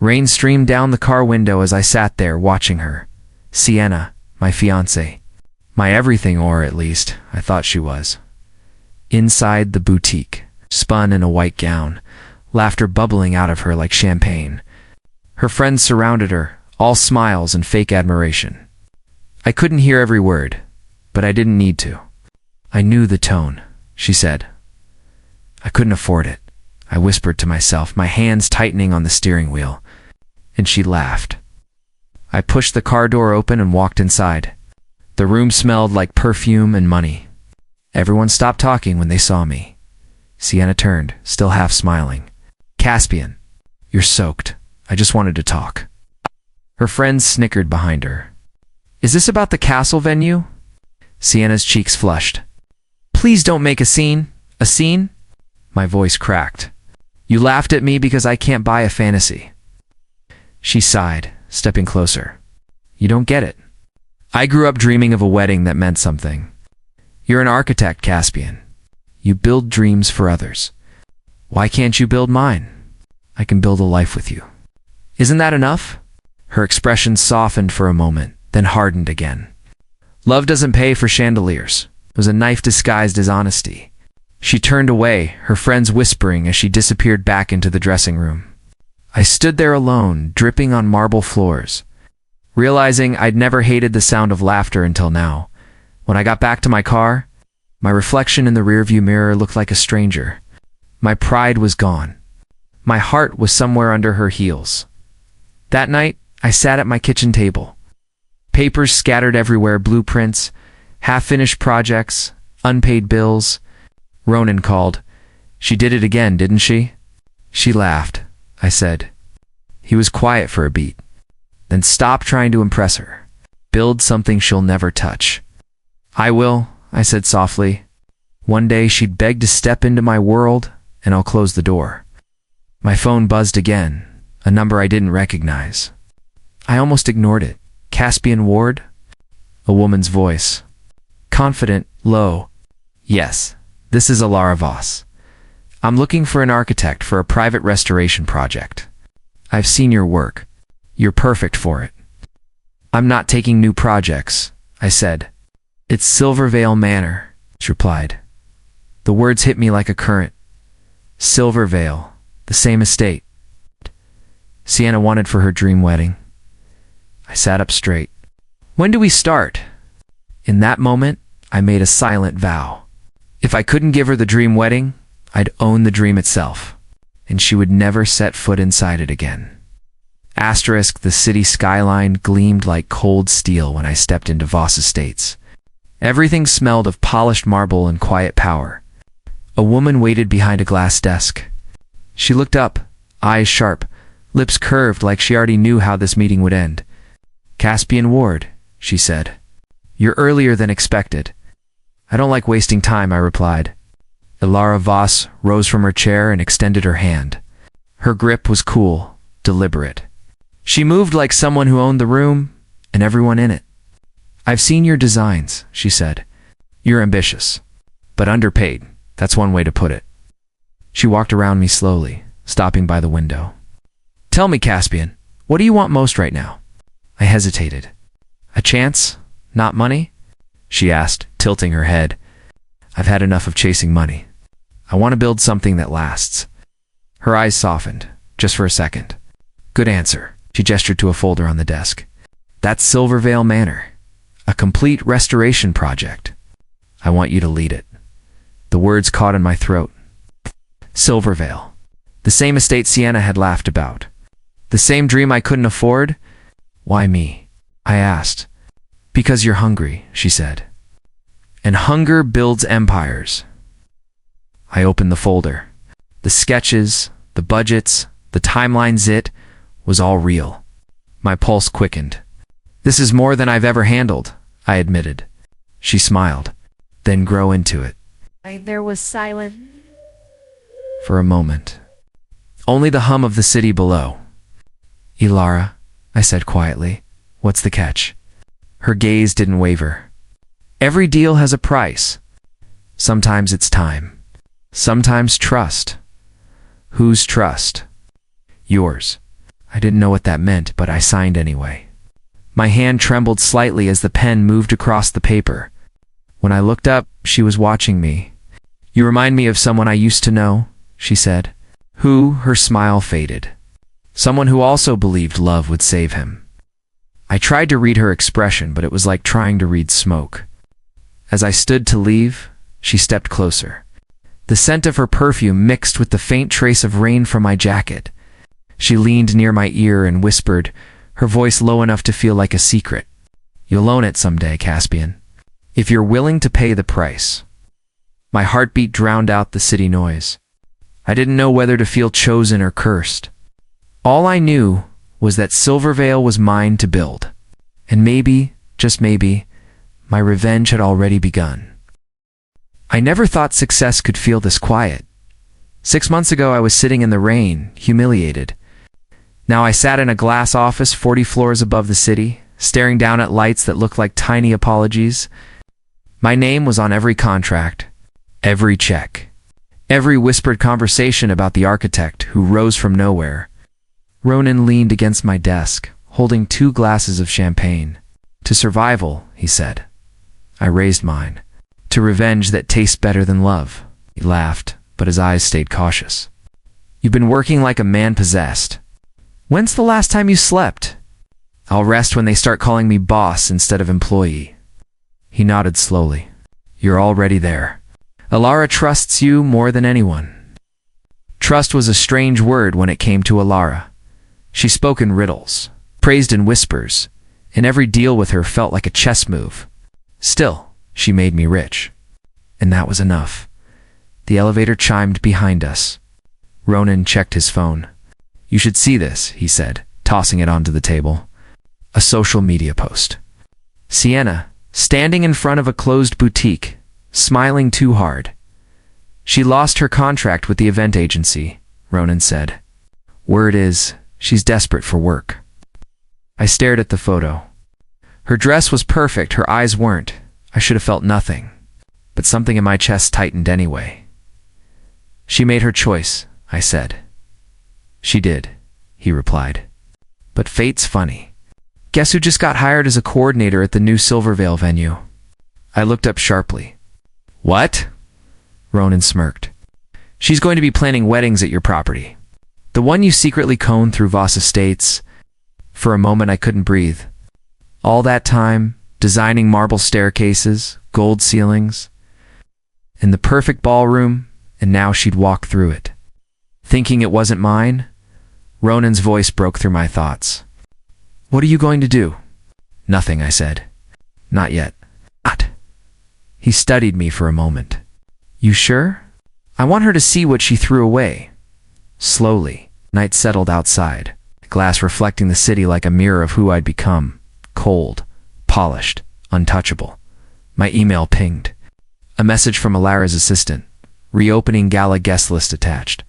Rain streamed down the car window as I sat there watching her. Sienna, my fiancée. My everything, or at least, I thought she was. Inside the boutique, spun in a white gown, laughter bubbling out of her like champagne. Her friends surrounded her, all smiles and fake admiration. I couldn't hear every word, but I didn't need to. I knew the tone, she said. I couldn't afford it, I whispered to myself, my hands tightening on the steering wheel. And she laughed. I pushed the car door open and walked inside. The room smelled like perfume and money. Everyone stopped talking when they saw me. Sienna turned, still half smiling. Caspian, you're soaked. I just wanted to talk. Her friends snickered behind her. Is this about the castle venue? Sienna's cheeks flushed. Please don't make a scene. A scene? My voice cracked. You laughed at me because I can't buy a fantasy. She sighed, stepping closer. You don't get it. I grew up dreaming of a wedding that meant something. You're an architect, Caspian. You build dreams for others. Why can't you build mine? I can build a life with you. Isn't that enough? Her expression softened for a moment, then hardened again. Love doesn't pay for chandeliers. It was a knife disguised as honesty. She turned away, her friends whispering as she disappeared back into the dressing room. I stood there alone, dripping on marble floors, realizing I'd never hated the sound of laughter until now. When I got back to my car, my reflection in the rearview mirror looked like a stranger. My pride was gone. My heart was somewhere under her heels. That night, I sat at my kitchen table. Papers scattered everywhere, blueprints, half-finished projects, unpaid bills. Ronan called. She did it again, didn't she? She laughed, I said. He was quiet for a beat. Then stop trying to impress her. Build something she'll never touch. I will, I said softly. One day she'd beg to step into my world, and I'll close the door. My phone buzzed again, a number I didn't recognize. I almost ignored it. Caspian Ward? A woman's voice. Confident, low. Yes, this is Alara Voss. I'm looking for an architect for a private restoration project. I've seen your work. You're perfect for it. I'm not taking new projects, I said. It's Silvervale Manor, she replied. The words hit me like a current. Silvervale, the same estate. Sienna wanted for her dream wedding. I sat up straight. When do we start? In that moment, I made a silent vow. If I couldn't give her the dream wedding, I'd own the dream itself, and she would never set foot inside it again. Asterisk, the city skyline gleamed like cold steel when I stepped into Voss Estates. Everything smelled of polished marble and quiet power. A woman waited behind a glass desk. She looked up, eyes sharp, lips curved like she already knew how this meeting would end. Caspian Ward, she said. You're earlier than expected. I don't like wasting time, I replied. Alara Voss rose from her chair and extended her hand. Her grip was cool, deliberate. She moved like someone who owned the room and everyone in it. I've seen your designs, she said. You're ambitious, but underpaid. That's one way to put it. She walked around me slowly, stopping by the window. Tell me, Caspian, what do you want most right now? I hesitated. A chance? Not money? She asked, tilting her head. I've had enough of chasing money. I want to build something that lasts. Her eyes softened, just for a second. Good answer. She gestured to a folder on the desk. That's Silvervale Manor. A complete restoration project. I want you to lead it. The words caught in my throat. Silvervale. The same estate Sienna had laughed about. The same dream I couldn't afford? Why me? I asked. Because you're hungry, she said. And hunger builds empires. I opened the folder. The sketches, the budgets, the timelines, it was all real. My pulse quickened. This is more than I've ever handled, I admitted. She smiled. Then grow into it. There was silence. For a moment. Only the hum of the city below. Alara, I said quietly, what's the catch? Her gaze didn't waver. Every deal has a price. Sometimes it's time. Sometimes trust. Whose trust? Yours. I didn't know what that meant, but I signed anyway. My hand trembled slightly as the pen moved across the paper. When I looked up, she was watching me. "You remind me of someone I used to know," she said. "Who?" Her smile faded. "Someone who also believed love would save him." I tried to read her expression, but it was like trying to read smoke. As I stood to leave, she stepped closer. The scent of her perfume mixed with the faint trace of rain from my jacket. She leaned near my ear and whispered, her voice low enough to feel like a secret. "You'll own it someday, Caspian, if you're willing to pay the price." My heartbeat drowned out the city noise. I didn't know whether to feel chosen or cursed. All I knew was that Silvervale was mine to build. And maybe, just maybe, my revenge had already begun. I never thought success could feel this quiet. 6 months ago I was sitting in the rain, humiliated. Now I sat in a glass office 40 floors above the city, staring down at lights that looked like tiny apologies. My name was on every contract, every check, every whispered conversation about the architect who rose from nowhere. Ronan leaned against my desk, holding 2 glasses of champagne. "To survival," he said. I raised mine. "To revenge that tastes better than love." He laughed, but his eyes stayed cautious. "You've been working like a man possessed. When's the last time you slept?" "I'll rest when they start calling me boss instead of employee." He nodded slowly. "You're already there. Alara trusts you more than anyone." Trust was a strange word when it came to Alara. She spoke in riddles, praised in whispers, and every deal with her felt like a chess move. Still, she made me rich. And that was enough. The elevator chimed behind us. Ronan checked his phone. "You should see this," he said, tossing it onto the table. A social media post. Sienna, standing in front of a closed boutique, smiling too hard. "She lost her contract with the event agency," Ronan said. "Word is, she's desperate for work." I stared at the photo. Her dress was perfect, her eyes weren't. I should have felt nothing, but something in my chest tightened anyway. "She made her choice," I said. "She did," he replied. "But fate's funny. Guess who just got hired as a coordinator at the new Silvervale venue?" I looked up sharply. "What?" Ronan smirked. "She's going to be planning weddings at your property. The one you secretly coned through Voss Estates." For a moment I couldn't breathe. All that time, designing marble staircases, gold ceilings, and the perfect ballroom, and now she'd walk through it. Thinking it wasn't mine, Ronan's voice broke through my thoughts. "What are you going to do?" "Nothing," I said. "Not yet." "Not." He studied me for a moment. "You sure?" "I want her to see what she threw away." Slowly, night settled outside, glass reflecting the city like a mirror of who I'd become. Cold, polished, untouchable. My email pinged. A message from Alara's assistant. "Reopening gala guest list attached."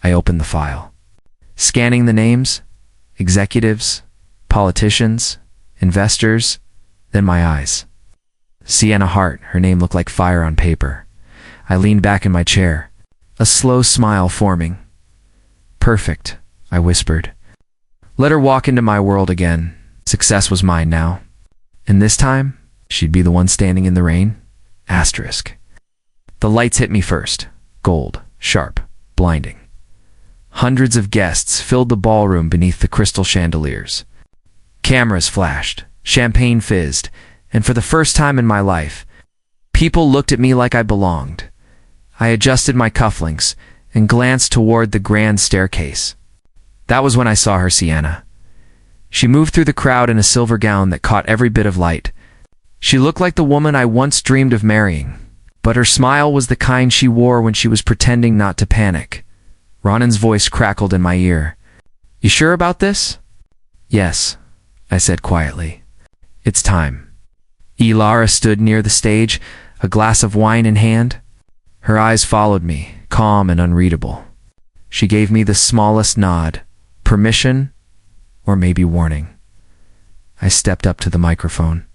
I opened the file. Scanning the names, executives, politicians, investors, then my eyes. Sienna Hart, her name looked like fire on paper. I leaned back in my chair, a slow smile forming. "Perfect," I whispered. Let her walk into my world again. Success was mine now. And this time, she'd be the one standing in the rain. Asterisk. The lights hit me first. Gold, sharp, blinding. Hundreds of guests filled the ballroom beneath the crystal chandeliers. Cameras flashed, champagne fizzed, and for the first time in my life, people looked at me like I belonged. I adjusted my cufflinks and glanced toward the grand staircase. That was when I saw her, Sienna. She moved through the crowd in a silver gown that caught every bit of light. She looked like the woman I once dreamed of marrying, but her smile was the kind she wore when she was pretending not to panic. Ronan's voice crackled in my ear. "You sure about this?" "Yes," I said quietly. "It's time." Alara stood near the stage, a glass of wine in hand. Her eyes followed me, calm and unreadable. She gave me the smallest nod, permission, or maybe warning. I stepped up to the microphone.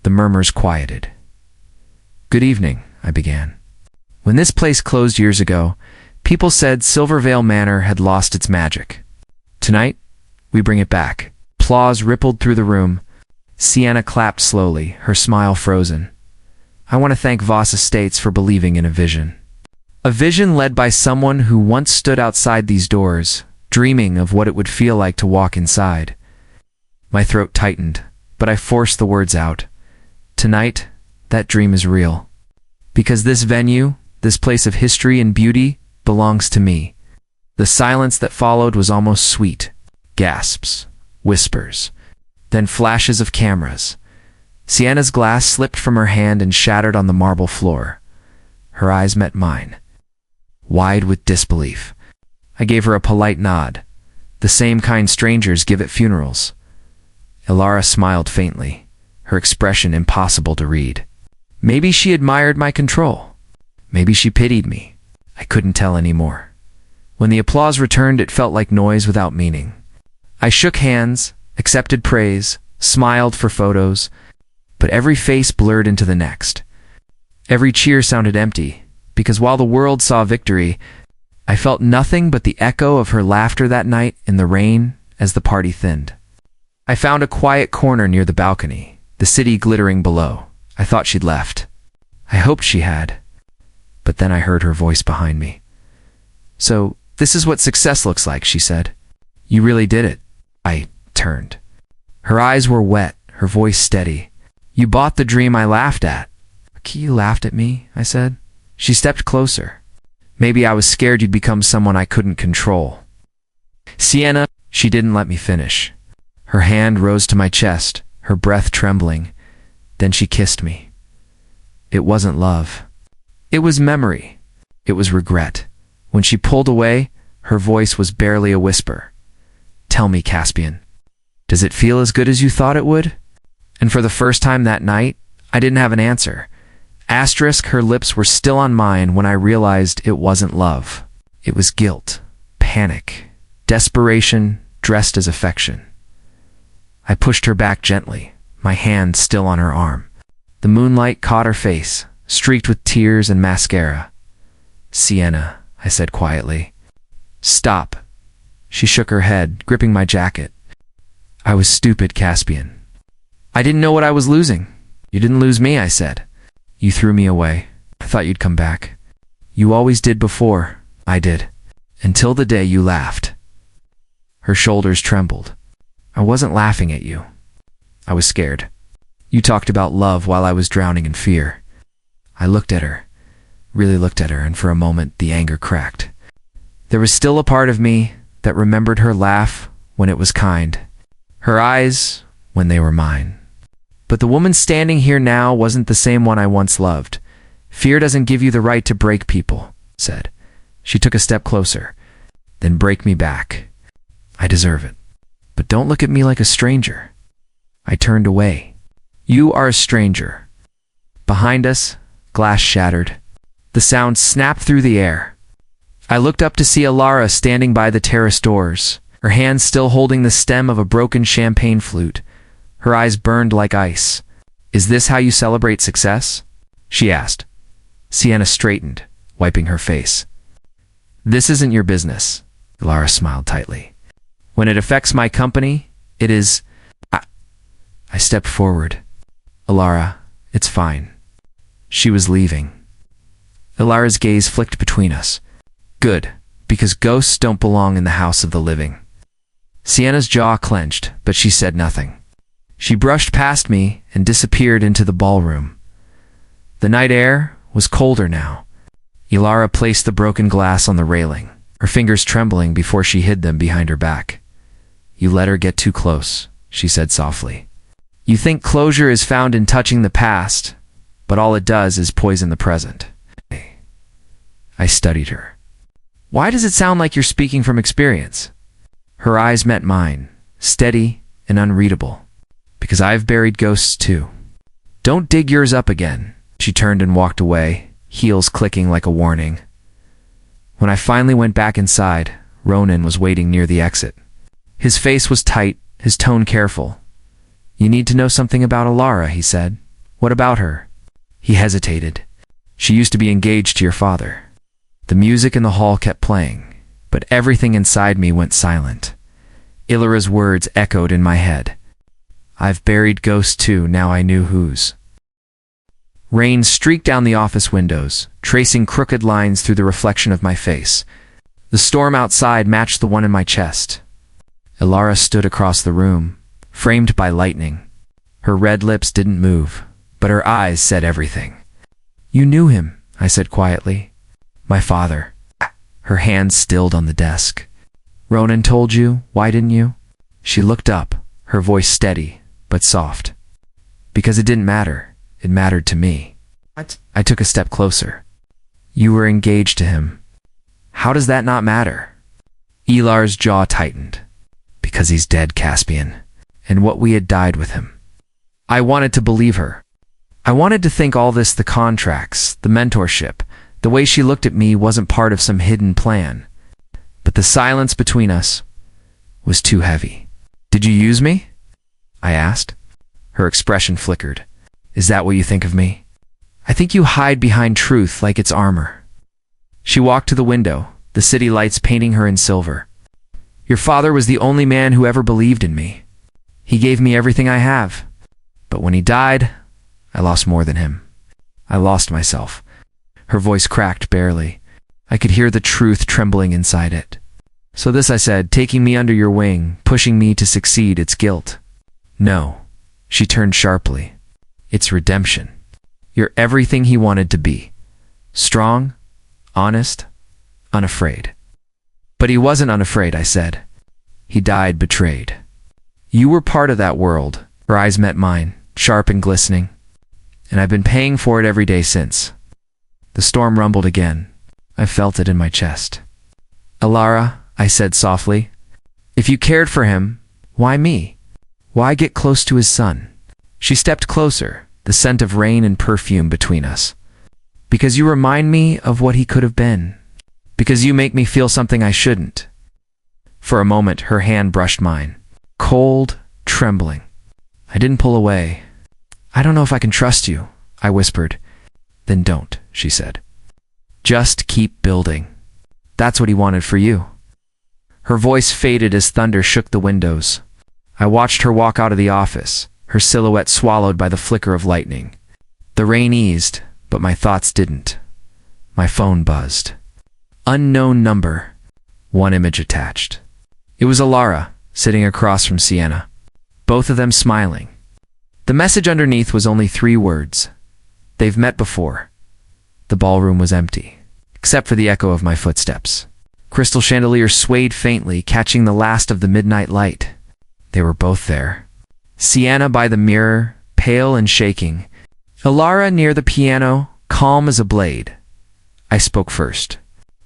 The murmurs quieted. "Good evening," I began. "When this place closed years ago, people said Silvervale Manor had lost its magic. Tonight, We bring it back. Applause rippled through the room. Sienna clapped slowly, her smile frozen. I want to thank Voss Estates for believing in a vision. A vision led by someone who once stood outside these doors, dreaming of what it would feel like to walk inside. My throat tightened, but I forced the words out. Tonight, that dream is real. Because this venue, this place of history and beauty, belongs to me. The silence that followed was almost sweet. Gasps, whispers, then flashes of cameras. Sienna's glass slipped from her hand and shattered on the marble floor. Her eyes met mine, wide with disbelief. I gave her a polite nod, the same kind strangers give at funerals. Ilara smiled faintly, her expression impossible to read. Maybe she admired my control. Maybe she pitied me. I couldn't tell anymore. When the applause returned, it felt like noise without meaning. I shook hands, accepted praise, smiled for photos, but every face blurred into the next. Every cheer sounded empty, because while the world saw victory, I felt nothing but the echo of her laughter that night in the rain as the party thinned. I found a quiet corner near the balcony, the city glittering below. I thought she'd left. I hoped she had. But then I heard her voice behind me. So, this is what success looks like, she said. You really did it. I turned. Her eyes were wet, her voice steady. You bought the dream I laughed at. You laughed at me, I said. She stepped closer. Maybe I was scared you'd become someone I couldn't control. Sienna, she didn't let me finish. Her hand rose to my chest, her breath trembling. Then she kissed me. It wasn't love. It was memory. It was regret. When she pulled away, her voice was barely a whisper. Tell me, Caspian, does it feel as good as you thought it would? And for the first time that night, I didn't have an answer. Asterisk, her lips were still on mine when I realized it wasn't love. It was guilt, panic, desperation dressed as affection. I pushed her back gently, my hand still on her arm. The moonlight caught her face, streaked with tears and mascara. Sienna, I said quietly. Stop. She shook her head, gripping my jacket. I was stupid, Caspian. I didn't know what I was losing. You didn't lose me, I said. You threw me away. I thought you'd come back. You always did before. I did. Until the day you laughed. Her shoulders trembled. I wasn't laughing at you. I was scared. You talked about love while I was drowning in fear. I looked at her, really looked at her, and for a moment the anger cracked. There was still a part of me that remembered her laugh when it was kind, her eyes when they were mine. But the woman standing here now wasn't the same one I once loved. Fear doesn't give you the right to break people, said. She took a step closer. Then break me back. I deserve it. But don't look at me like a stranger. I turned away. You are a stranger. Behind us, glass shattered. The sound snapped through the air. I looked up to see Ilara standing by the terrace doors, her hands still holding the stem of a broken champagne flute. Her eyes burned like ice. Is this how you celebrate success? She asked. Sienna straightened, wiping her face. This isn't your business. Ilara smiled tightly. When it affects my company, it is... I stepped forward. Ilara, it's fine. She was leaving. Ilara's gaze flicked between us. Good, because ghosts don't belong in the house of the living. Sienna's jaw clenched, but she said nothing. She brushed past me and disappeared into the ballroom. The night air was colder now. Ilara placed the broken glass on the railing, her fingers trembling before she hid them behind her back. You let her get too close, she said softly. You think closure is found in touching the past, but all it does is poison the present. I studied her. Why does it sound like you're speaking from experience? Her eyes met mine, steady and unreadable. Because I've buried ghosts too. Don't dig yours up again. She turned and walked away, heels clicking like a warning. When I finally went back inside, Ronan was waiting near the exit. His face was tight, his tone careful. You need to know something about Ilara, he said. What about her? He hesitated. She used to be engaged to your father. The music in the hall kept playing, but everything inside me went silent. Ilara's words echoed in my head. I've buried ghosts too, now I knew whose. Rain streaked down the office windows, tracing crooked lines through the reflection of my face. The storm outside matched the one in my chest. Ilara stood across the room, framed by lightning. Her red lips didn't move, but her eyes said everything. You knew him, I said quietly. My father. Her hands stilled on the desk. Ronan told you, why didn't you? She looked up, her voice steady, but soft. Because it didn't matter. It mattered to me. What? I took a step closer. You were engaged to him. How does that not matter? Ilar's jaw tightened. Because he's dead, Caspian, and what we had died with him. I wanted to believe her. I wanted to think all this, the contracts, the mentorship, the way she looked at me wasn't part of some hidden plan. But the silence between us was too heavy. Did you use me? I asked. Her expression flickered. Is that what you think of me? I think you hide behind truth like it's armor. She walked to the window, the city lights painting her in silver. Your father was the only man who ever believed in me. He gave me everything I have. But when he died, I lost more than him. I lost myself. Her voice cracked barely. I could hear the truth trembling inside it. So this, I said, taking me under your wing, pushing me to succeed, it's guilt. No. She turned sharply. It's redemption. You're everything he wanted to be. Strong, honest, unafraid. But he wasn't unafraid, I said. He died betrayed. You were part of that world. Her eyes met mine, sharp and glistening. And I've been paying for it every day since. The storm rumbled again. I felt it in my chest. Ilara, I said softly, if you cared for him, why me? Why get close to his son? She stepped closer, the scent of rain and perfume between us. Because you remind me of what he could have been. Because you make me feel something I shouldn't. For a moment, her hand brushed mine. Cold, trembling. I didn't pull away. I don't know if I can trust you, I whispered. Then don't, she said. Just keep building. That's what he wanted for you. Her voice faded as thunder shook the windows. I watched her walk out of the office, her silhouette swallowed by the flicker of lightning. The rain eased, but my thoughts didn't. My phone buzzed. Unknown number. One image attached. It was Ilara, sitting across from Sienna. Both of them smiling. The message underneath was only 3 words. They've met before. The ballroom was empty, except for the echo of my footsteps. Crystal chandeliers swayed faintly, catching the last of the midnight light. They were both there. Sienna by the mirror, pale and shaking. Ilara near the piano, calm as a blade. I spoke first.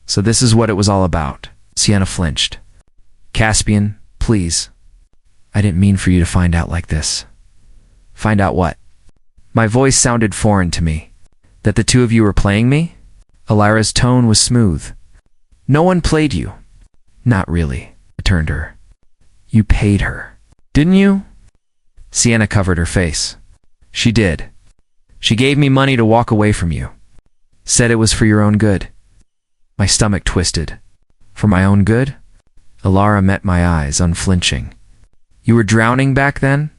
So this is what it was all about. Sienna flinched. Caspian, please. I didn't mean for you to find out like this. Find out what? My voice sounded foreign to me. That the two of you were playing me? Ilara's tone was smooth. No one played you. Not really, I turned her. You paid her. Didn't you? Sienna covered her face. She did. She gave me money to walk away from you. Said it was for your own good. My stomach twisted. For my own good? Ilara met my eyes, unflinching. You were drowning back then?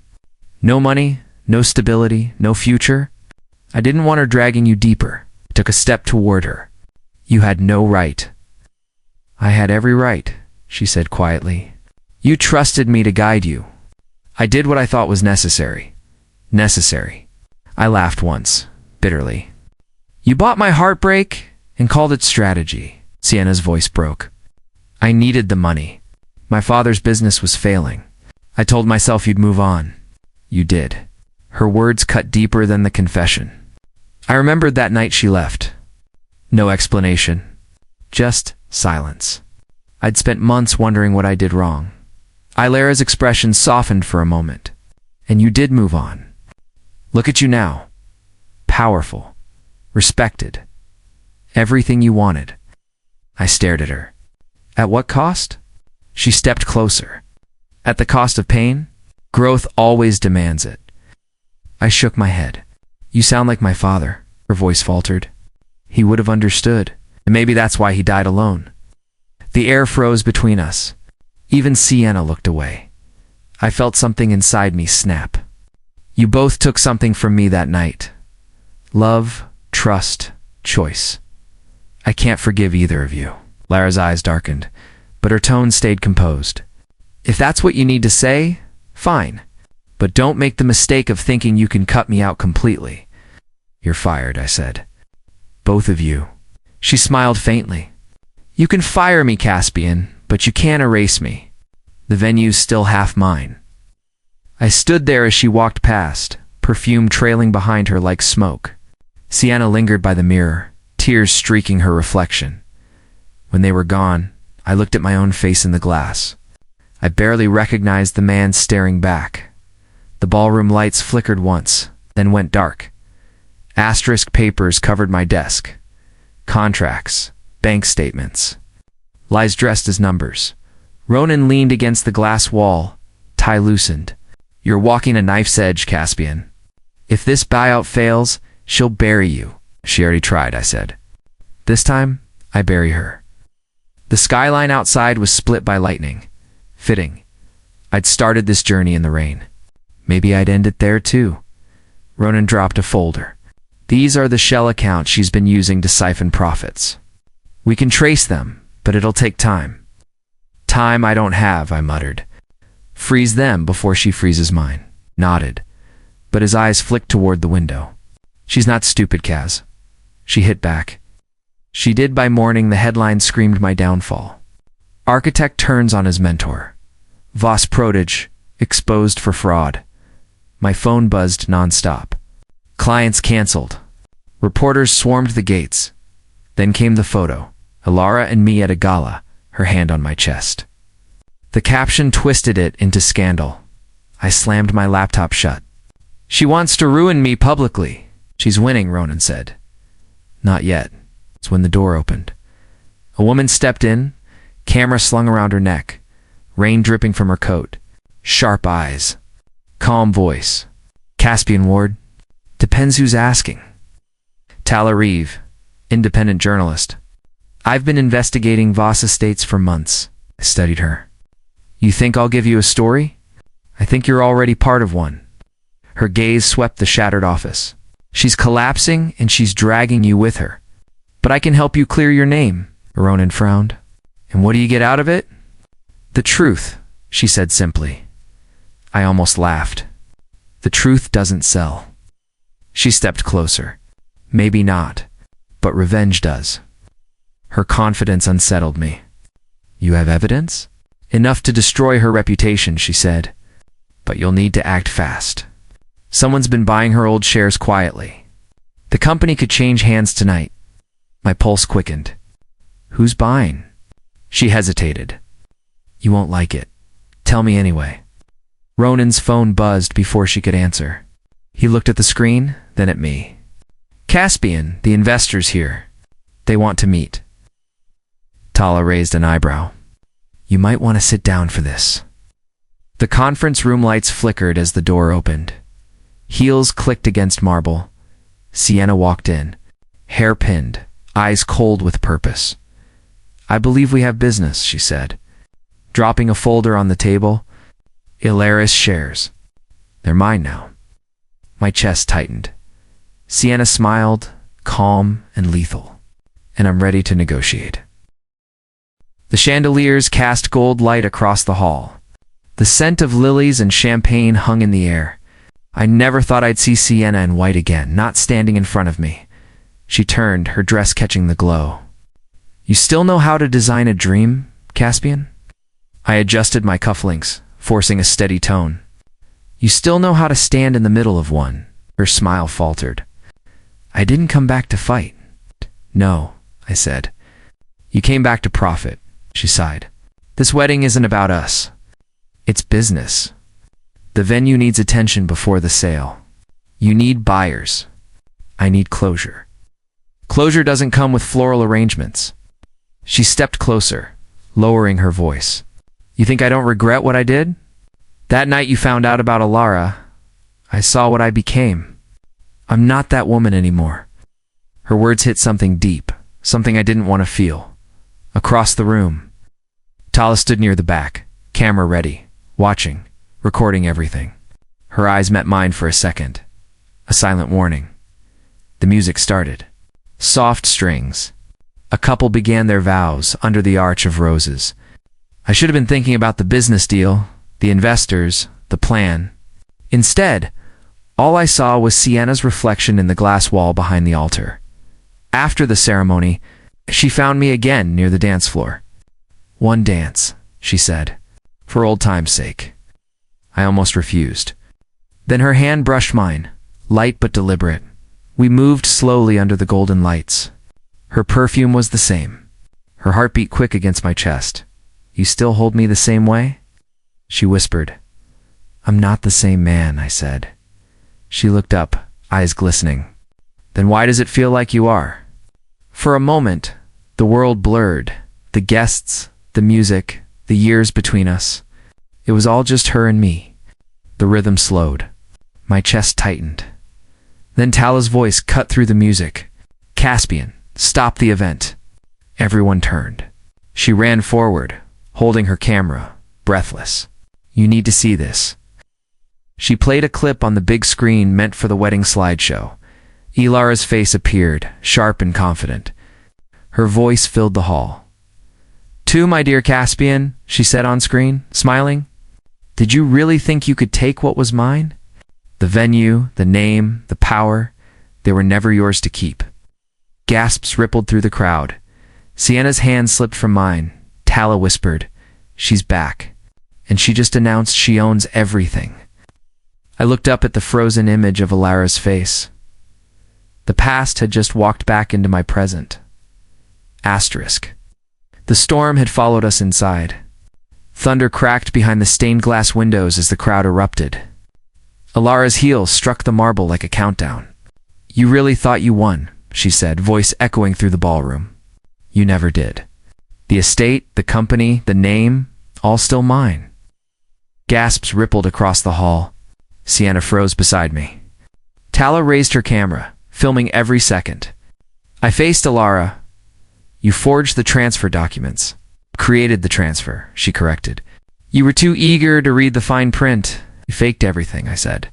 No money, no stability, no future? I didn't want her dragging you deeper. I took a step toward her. You had no right. I had every right, she said quietly. You trusted me to guide you. I did what I thought was necessary. Necessary. I laughed once, bitterly. You bought my heartbreak and called it strategy. Sienna's voice broke. I needed the money. My father's business was failing. I told myself you'd move on. You did. Her words cut deeper than the confession. I remembered that night she left. No explanation. Just silence. I'd spent months wondering what I did wrong. Ilara's expression softened for a moment. And you did move on. Look at you now. Powerful. Respected. Everything you wanted. I stared at her. At what cost? She stepped closer. At the cost of pain? Growth always demands it. I shook my head. You sound like my father, her voice faltered. He would have understood, and maybe that's why he died alone. The air froze between us. Even Sienna looked away. I felt something inside me snap. You both took something from me that night. Love, trust, choice. I can't forgive either of you. Lara's eyes darkened, but her tone stayed composed. If that's what you need to say, fine. But don't make the mistake of thinking you can cut me out completely. You're fired, I said. Both of you. She smiled faintly. You can fire me, Caspian, but you can't erase me. The venue's still half mine. I stood there as she walked past, perfume trailing behind her like smoke. Sienna lingered by the mirror, tears streaking her reflection. When they were gone, I looked at my own face in the glass. I barely recognized the man staring back. The ballroom lights flickered once, then went dark. Asterisk papers covered my desk. Contracts, bank statements. Lies dressed as numbers. Ronan leaned against the glass wall, tie loosened. You're walking a knife's edge, Caspian. If this buyout fails, she'll bury you. She already tried, I said. This time, I bury her. The skyline outside was split by lightning. Fitting. I'd started this journey in the rain. Maybe I'd end it there too. Ronan dropped a folder. These are the shell accounts she's been using to siphon profits. We can trace them, but it'll take time. Time I don't have, I muttered. Freeze them before she freezes mine. Nodded, but his eyes flicked toward the window. She's not stupid, Kaz. She hit back. She did by morning the headline screamed my downfall. Architect turns on his mentor. Voss Prodige, exposed for fraud. My phone buzzed nonstop. Clients canceled. Reporters swarmed the gates. Then came the photo. Alara and me at a gala, her hand on my chest. The caption twisted it into scandal. I slammed my laptop shut. She wants to ruin me publicly. She's winning, Ronan said. Not yet. It's when the door opened. A woman stepped in, camera slung around her neck, rain dripping from her coat, sharp eyes, calm voice. Caspian Ward? Depends who's asking. Tala Reeve, independent journalist. I've been investigating Voss estates for months. I studied her. You think I'll give you a story? I think you're already part of one. Her gaze swept the shattered office. She's collapsing and she's dragging you with her. But I can help you clear your name. Ronan frowned. And what do you get out of it? The truth, she said simply. I almost laughed. The truth doesn't sell. She stepped closer. Maybe not, but revenge does. Her confidence unsettled me. You have evidence? Enough to destroy her reputation, she said. But you'll need to act fast. Someone's been buying her old shares quietly. The company could change hands tonight. My pulse quickened. Who's buying? She hesitated. You won't like it. Tell me anyway. Ronan's phone buzzed before she could answer. He looked at the screen, then at me. Caspian, the investors here. They want to meet. Tala raised an eyebrow. You might want to sit down for this. The conference room lights flickered as the door opened. Heels clicked against marble. Sienna walked in, hair pinned, eyes cold with purpose. I believe we have business, she said. Dropping a folder on the table. Ilaris shares. They're mine now. My chest tightened. Sienna smiled, calm and lethal. And I'm ready to negotiate. The chandeliers cast gold light across the hall. The scent of lilies and champagne hung in the air. I never thought I'd see Sienna in white again, not standing in front of me. She turned, her dress catching the glow. You still know how to design a dream, Caspian? I adjusted my cufflinks, forcing a steady tone. You still know how to stand in the middle of one. Her smile faltered. I didn't come back to fight. No, I said. You came back to profit, she sighed. This wedding isn't about us. It's business. The venue needs attention before the sale. You need buyers. I need closure. Closure doesn't come with floral arrangements. She stepped closer, lowering her voice. You think I don't regret what I did? That night you found out about Alara, I saw what I became. I'm not that woman anymore. Her words hit something deep, something I didn't want to feel. Across the room, Tala stood near the back, camera ready, watching, recording everything. Her eyes met mine for a second. A silent warning. The music started. Soft strings. A couple began their vows under the arch of roses. I should have been thinking about the business deal, the investors, the plan. Instead, all I saw was Sienna's reflection in the glass wall behind the altar. After the ceremony, she found me again near the dance floor. "One dance," she said, "for old time's sake." I almost refused. Then her hand brushed mine, light but deliberate. We moved slowly under the golden lights. Her perfume was the same. Her heart beat quick against my chest. "You still hold me the same way?" She whispered. "I'm not the same man," I said. She looked up, eyes glistening. "Then why does it feel like you are?" For a moment, the world blurred. The guests, the music, the years between us. It was all just her and me. The rhythm slowed. My chest tightened. Then Tala's voice cut through the music. "Caspian, stop the event." Everyone turned. She ran forward, holding her camera, breathless. "You need to see this." She played a clip on the big screen meant for the wedding slideshow. Ilara's face appeared, sharp and confident. Her voice filled the hall. "To my dear Caspian," she said on screen, smiling. "Did you really think you could take what was mine? The venue, the name, the power, they were never yours to keep." Gasps rippled through the crowd. Sienna's hand slipped from mine. Tala whispered, "She's back. And she just announced she owns everything." I looked up at the frozen image of Ilara's face. The past had just walked back into my present. Asterisk. The storm had followed us inside. Thunder cracked behind the stained glass windows as the crowd erupted. Ilara's heels struck the marble like a countdown. "You really thought you won," she said, voice echoing through the ballroom. "You never did. The estate, the company, the name, all still mine." Gasps rippled across the hall. Sienna froze beside me. Tala raised her camera, filming every second. I faced Ilara. "You forged the transfer documents." "Created the transfer," she corrected. "You were too eager to read the fine print. You faked everything," I said.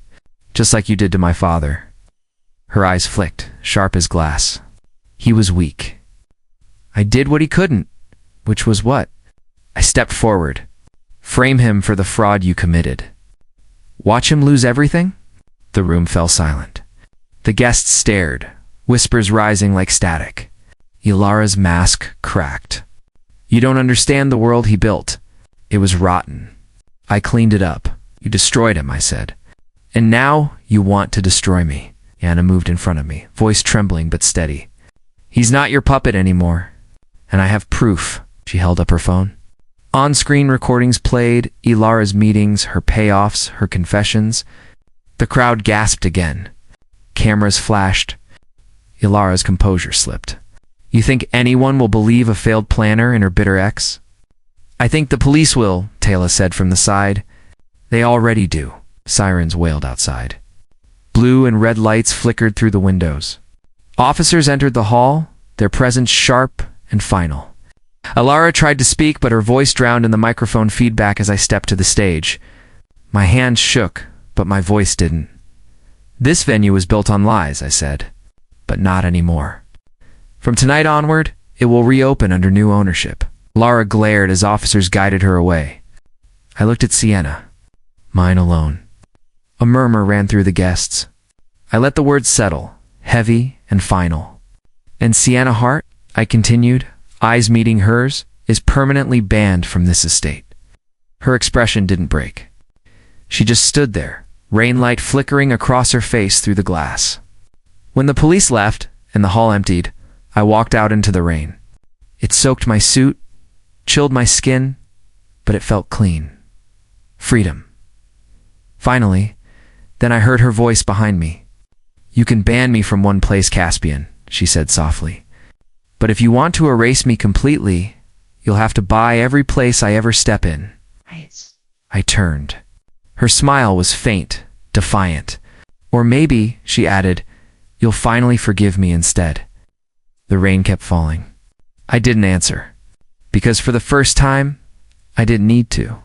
"Just like you did to my father." Her eyes flicked, sharp as glass. "He was weak. I did what he couldn't." "Which was what?" I stepped forward. "Frame him for the fraud you committed." "Watch him lose everything?" The room fell silent. The guests stared, whispers rising like static. Ilara's mask cracked. "You don't understand the world he built. It was rotten. I cleaned it up. You destroyed him," I said. "And now you want to destroy me." Anna moved in front of me, voice trembling but steady. "He's not your puppet anymore. And I have proof." She held up her phone. On-screen recordings played, Ilara's meetings, her payoffs, her confessions. The crowd gasped again. Cameras flashed. Ilara's composure slipped. "You think anyone will believe a failed planner and her bitter ex?" "I think the police will," Tala said from the side. "They already do," sirens wailed outside. Blue and red lights flickered through the windows. Officers entered the hall, their presence sharp and final. Ilara tried to speak, but her voice drowned in the microphone feedback as I stepped to the stage. My hands shook, but my voice didn't. "This venue was built on lies," I said. "But not anymore. From tonight onward, it will reopen under new ownership." Lara glared as officers guided her away. I looked at Sienna, mine alone. A murmur ran through the guests. I let the words settle, heavy and final. "And Sienna Hart," I continued, eyes meeting hers, "is permanently banned from this estate." Her expression didn't break. She just stood there, rainlight flickering across her face through the glass. When the police left and the hall emptied, I walked out into the rain. It soaked my suit, chilled my skin, but it felt clean. Freedom. Finally, then I heard her voice behind me. "You can ban me from one place, Caspian," she said softly. "But if you want to erase me completely, you'll have to buy every place I ever step in." I turned. Her smile was faint, defiant. "Or maybe," she added, "you'll finally forgive me instead." The rain kept falling. I didn't answer, because for the first time, I didn't need to.